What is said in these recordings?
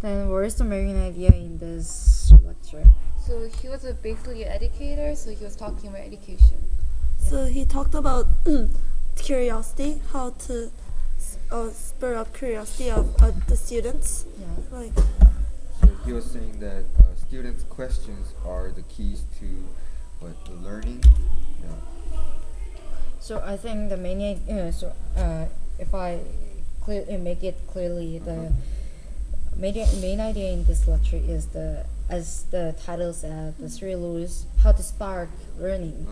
Then what is the main idea in this lecture? So he was basically an educator, so he was talking about education. So he talked about curiosity, how to spur up curiosity of the students. Yeah. Like, So he was saying that students' questions are the keys to the learning. Yeah. So I think the main idea, if I make it clearly, the main idea in this lecture is as the title said, the three rules, how to spark learning.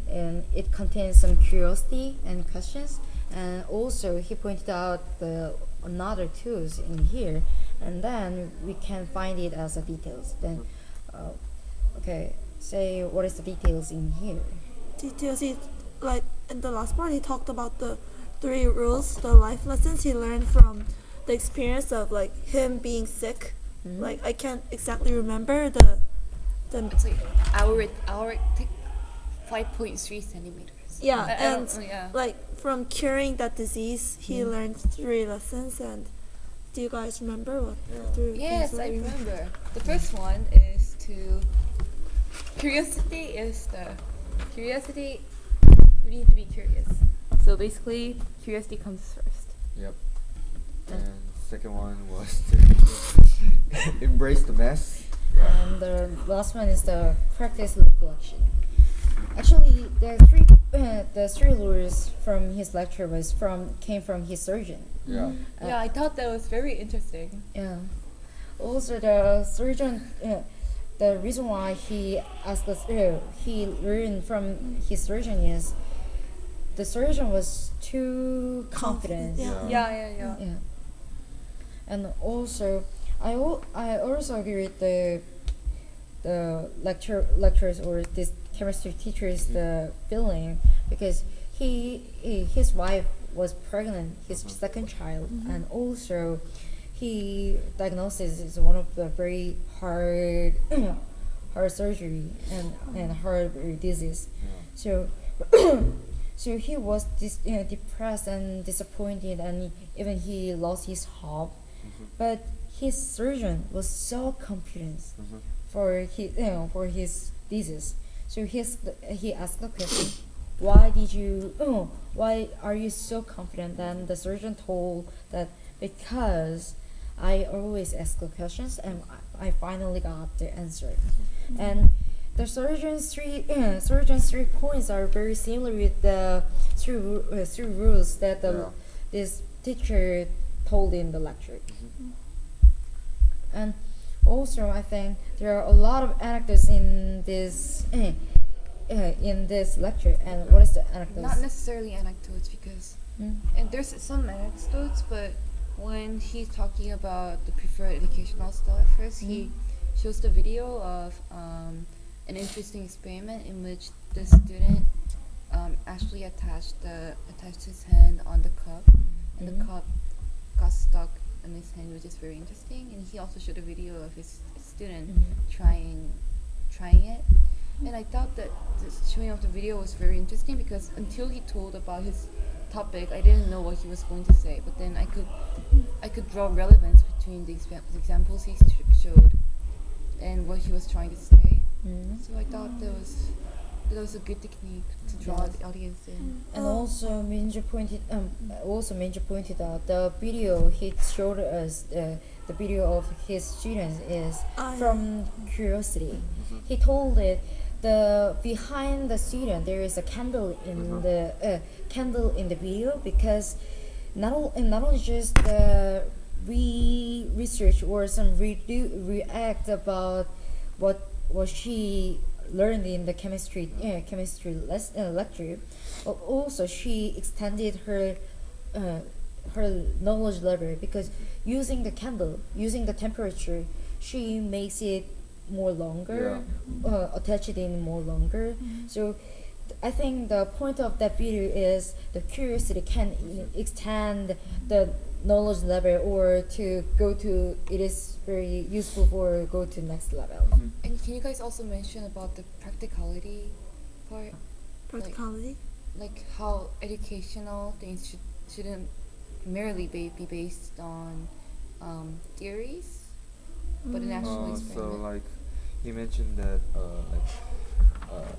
And it contains some curiosity and questions. And also he pointed out the another tools in here, and then we can find it as a details. Then, okay, say what is the details in here? details. Like in the last part, he talked about the 3 rules, the life lessons he learned from the experience of like him being sick. Mm-hmm. Like I can't exactly remember the It's like our 5.3 centimeters. yeah, I and don't- yeah. like from curing that disease, he learned 3 lessons. And do you guys remember what the 3 Yes, things I were? remember. The first one is curiosity. We need to be curious. So basically, curiosity comes first. Yep. And second one was to embrace the mess. And the last one is the practice reflection. Actually, the three rules from his lecture came from his surgeon. Yeah. Yeah, I thought that was very interesting. Yeah. Also, the surgeon, the reason why he asked us, he learned from his surgeon is the surgeon was too confident. Yeah. Yeah. Yeah. And also, I also agree with the lecturers or this chemistry teachers the feeling, because his wife was pregnant, his second child, and also he diagnosis is one of the very hard hard surgery and hard disease. So so he was depressed and disappointed, and even he lost his hope. But his surgeon was so confident for his disease. So he asked the question, why are you so confident? And the surgeon told that because I always ask the questions and I finally got the answer. And the surgeon's three points are very similar with the three rules that this teacher told in the lecture. And also, I think there are a lot of anecdotes in this lecture. And what is the anecdotes? Not necessarily anecdotes, because and there's some anecdotes, but when he's talking about the preferred educational style at first, he shows the video of an interesting experiment in which the student actually attached his hand on the cup, and the cup got stuck in his hand, which is very interesting. And he also showed a video of his student trying it. And I thought that the showing of the video was very interesting, because until he told about his topic, I didn't know what he was going to say. But then I could draw relevance between the examples he showed and what he was trying to say. So I thought that was a good technique to draw the audience in. And also, Minju pointed out the video he showed us. The video of his students is from curiosity. He told it behind the student there is a candle in the video, because not only just we research or some react about what she learned in the chemistry lecture, but also she extended her knowledge level, because using the candle, using the temperature, she makes it more longer, attach it in more longer. So I think the point of that video is the curiosity can extend the knowledge level, or to go to, it is very useful for go to next level. And can you guys also mention about the practicality part? Practicality. Like how educational things shouldn't merely be based on theories. but an actual So experiment. like he mentioned that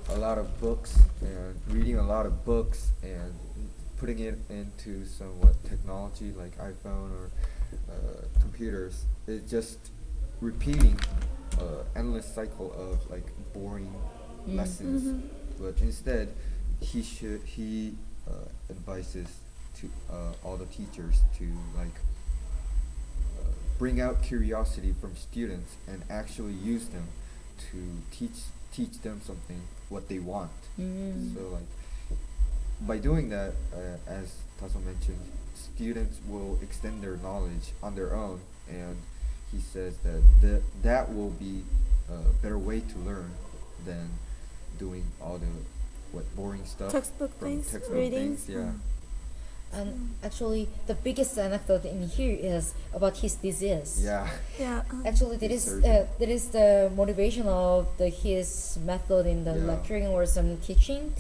a lot of books and reading a lot of books and putting it into somewhat technology like iPhone or computers is just repeating endless cycle of like boring lessons. But instead, he advises to all the teachers to like bring out curiosity from students and actually use them to teach them something what they want. So like by doing that, as Tasso mentioned, students will extend their knowledge on their own, and he says that that will be a better way to learn than doing all the what boring stuff Textbook from things, textbook readings. things. Yeah. And actually, the biggest anecdote in here is about his disease. Yeah. Yeah. Actually, His surgery. that is the motivation of his method in the Yeah. lecturing or some teaching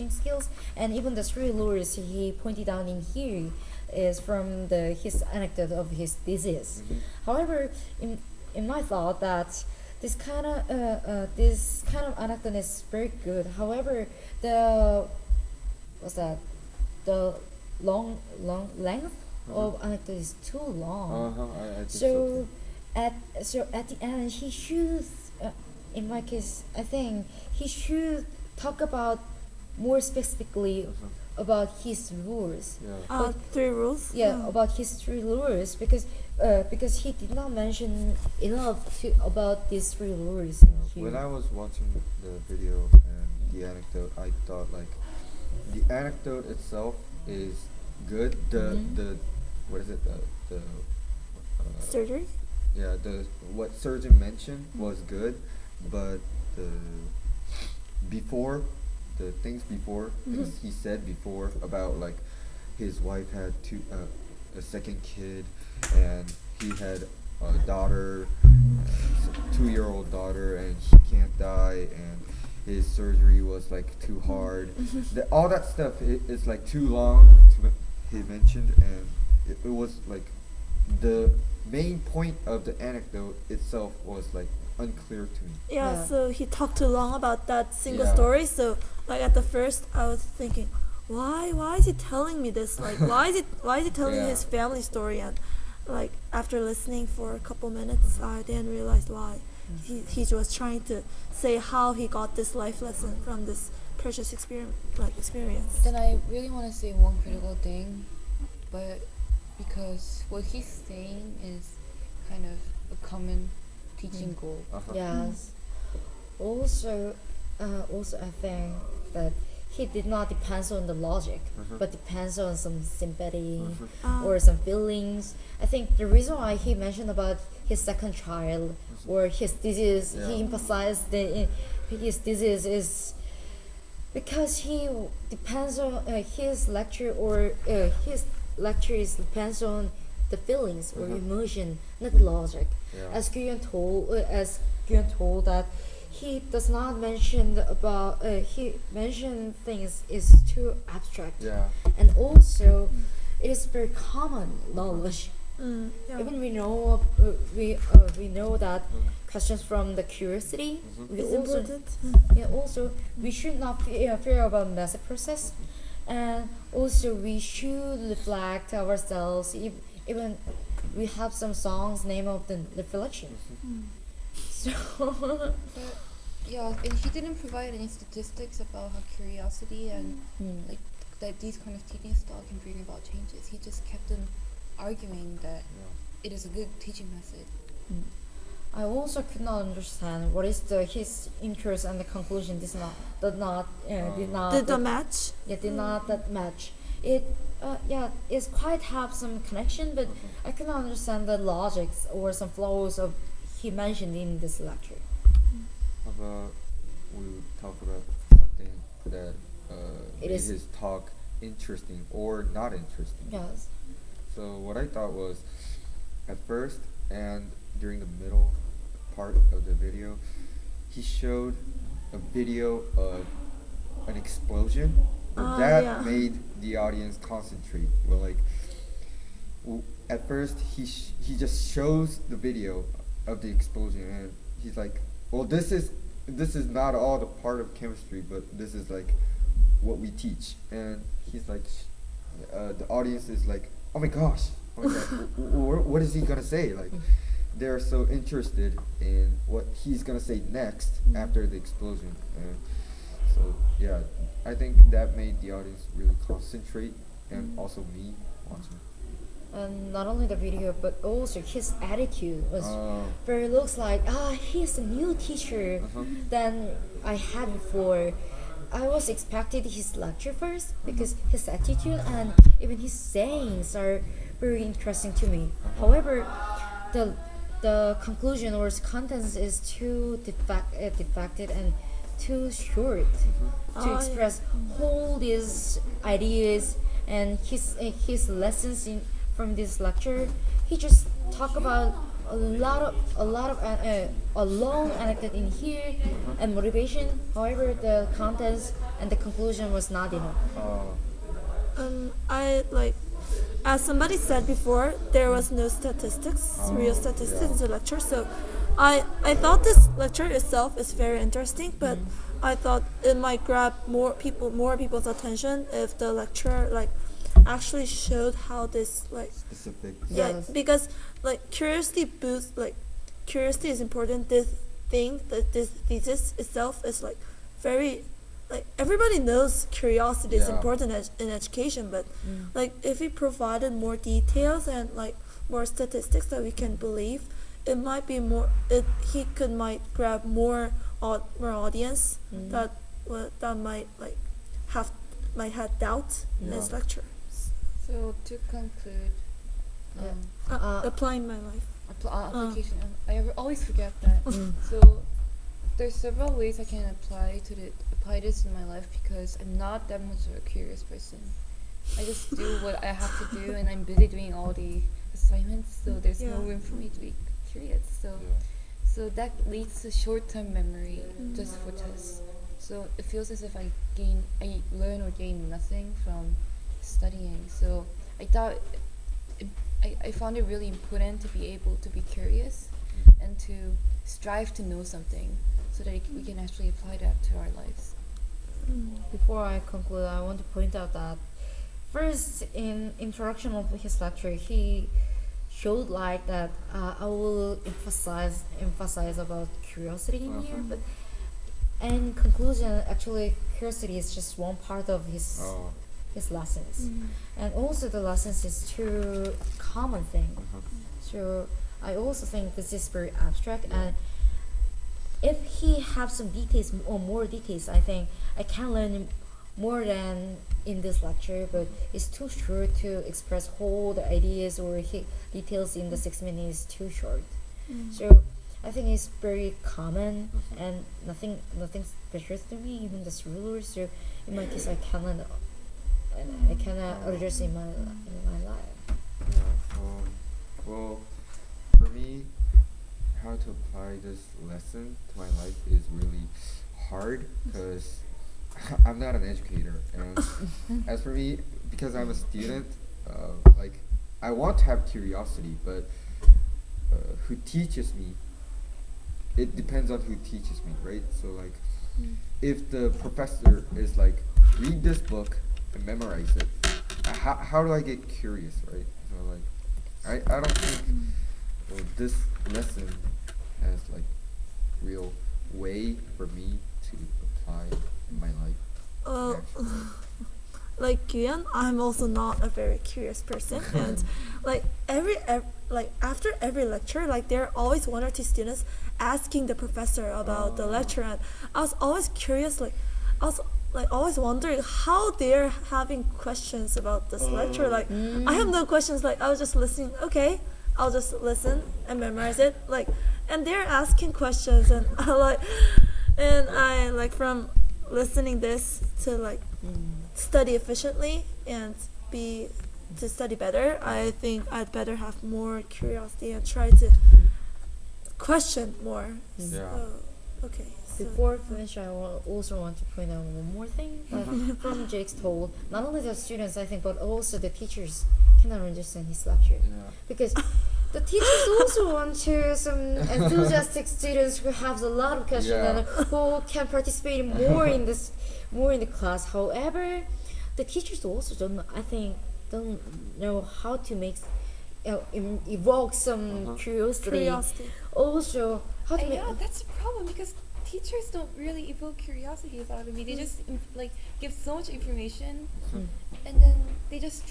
skills, and even the three lures he pointed out in here is from his anecdote of his disease. However, in my thought that this kind of anecdote is very good. However, the what's that the long length of anecdote is too long. I think so So too. at the end, he should, in my case, I think he should talk about more specifically about his rules. Yeah. 3 rules. Yeah, about his three lures because he did not mention enough about these three lures in here. When I was watching the video and the anecdote, I thought like the anecdote itself is good. The what is it? The Surgery. yeah, the what surgeon mentioned was good, but the before the things before things he said before about like his wife had a second kid and he had a daughter, 2-year-old daughter, and he can't die, and his surgery was like too hard. All that stuff is like too long he mentioned, and it was like the main point of the anecdote itself was like unclear to me. Yeah, Yeah. so he talked too long about that single Yeah. story. So like at the first, I was thinking, why is he telling me this? Like why is he telling me Yeah. his family story? And like after listening for a couple minutes, I didn't realize why. He was trying to say how he got this life lesson from this precious experience. Then I really want to say one critical thing, but because what he's saying is kind of a common teaching goal. Yes. Also, I think that he did not depend on the logic, but depends on some sympathy or some feelings. I think the reason why he mentioned about his second child or his disease, Yeah. he emphasized his disease is because he depends on his lecture or his lectures depends on the feelings or emotion, not the logic. Yeah. As Gyun told that he does not mention about he mentioned things is too abstract, Yeah. and also it is very common knowledge. Yeah. Even we know that questions from the curiosity. We It's also important. also we should not fear about messy process, and also we should reflect ourselves. Even we have some songs name of the reflection. So But yeah, and he didn't provide any statistics about how curiosity and like that these kind of teaching style can bring about changes. He just kept on arguing that it is a good teaching method. I also could not understand what is his interest and the conclusion did not Did the match? did not that match. It it's quite have some connection, but I could not understand the logics or some flows of he mentioned in this lecture. How about we talk about something that It made is- his talk interesting or not interesting. Yes. So what I thought was, at first and during the middle part of the video, he showed a video of an explosion. But that yeah. made the audience concentrate. Well, like at first he just shows the video of the explosion, and he's like, well, this is not all the part of chemistry, but this is like what we teach. And he's like, the audience is like, oh my gosh, what is he gonna say? Like, they're so interested in what he's gonna say next after the explosion. And so yeah, I think that made the audience really concentrate, and also me watching. And not only the video, but also his attitude was very looks like he's a new teacher than I had before. I was expected his lecture first because his attitude and even his sayings are very interesting to me. However, the conclusion or contents is too defected and too short to express all these ideas and his lessons from this lecture. He just talk about a long anecdote in here and motivation. However, the contents and the conclusion was not enough. I like, as somebody said before, there was no statistics, real statistics in the lecture. So, I thought this lecture itself is very interesting, but I thought it might grab more people's attention if the lecturer like actually showed how this like Specific. Yes. because like curiosity is important. This thesis itself is like very like everybody knows curiosity is Yeah. important in education, but like if we provided more details and like more statistics that we can believe, it might be more might grab more audience that might like have doubt in his lecture. So to conclude, Applying my life. application. I always forget that. So there's several ways I can apply this in my life because I'm not that much of a curious person. I just do what I have to do, and I'm busy doing all the assignments. So there's no room for me to be curious. So that leads to short-term memory just for tests. So it feels as if I learn or gain nothing from studying. So I thought I found it really important to be able to be curious and to strive to know something so that we can actually apply that to our lives. Before I conclude, I want to point out that first in introduction of his lecture, he showed like that I will emphasize about curiosity in here, but in conclusion, actually curiosity is just one part of his lessons, and also the lessons is too common thing. So I also think this is very abstract, and if he have some details or more details, I think I can learn more than in this lecture, but it's too short to express all the ideas or details in the 6 minutes. Too short. So I think it's very common and nothing special to me, even this ruler. So in my case, I cannot address in my life. Yeah. Well, for me, how to apply this lesson to my life is really hard because I'm not an educator, and as for me, because I'm a student, like I want to have curiosity, but who teaches me? It depends on who teaches me, right? So like, if the professor is like, read this book and memorize it, how do I get curious, right? So like, I don't think this lesson has like real way for me to apply in my life. Like Guyan, I'm also not a very curious person, and like after every lecture, like there are always one or two students asking the professor about the lecture, and I was always curious, I was always wondering how they're having questions about this lecture. Like I have no questions. Like I was just listening. Okay, I'll just listen and memorize it. Like, and they're asking questions, and I like from listening this to like study efficiently and to study better. I think I'd better have more curiosity and try to question more. So, okay. Before I finish, I also want to point out one more thing. From Jake's told, not only the students, I think, but also the teachers cannot understand his lecture. Yeah. Because the teachers also want to some enthusiastic students who have a lot of questions Yeah. and who can participate more in this, more in the class. However, the teachers also don't know how to make evoke some curiosity. Also, how to make Yeah, that's a problem because teachers don't really evoke curiosity out of me. They just like give so much information, and then they just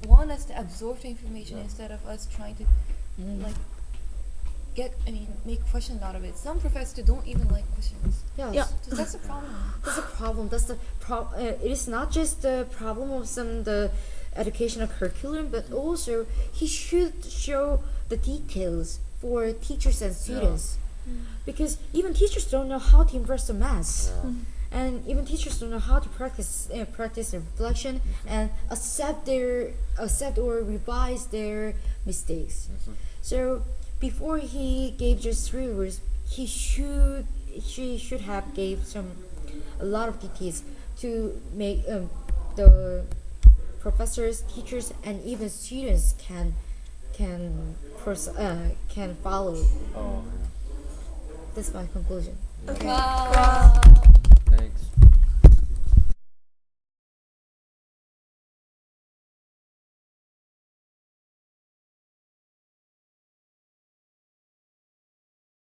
want us to absorb the information instead of us trying to like make questions out of it. Some professors don't even like questions. yes. Yeah. So that's a problem. That's a problem. That's the it is not just the problem of the educational curriculum, but also he should show the details for teachers and students, because even teachers don't know how to impress the mass, and even teachers don't know how to practice reflection and accept or revise their mistakes. So before he gave just 3 words, she should have gave a lot of details to make the professors, teachers, and even students can follow. Oh, That's my conclusion. Okay. Wow.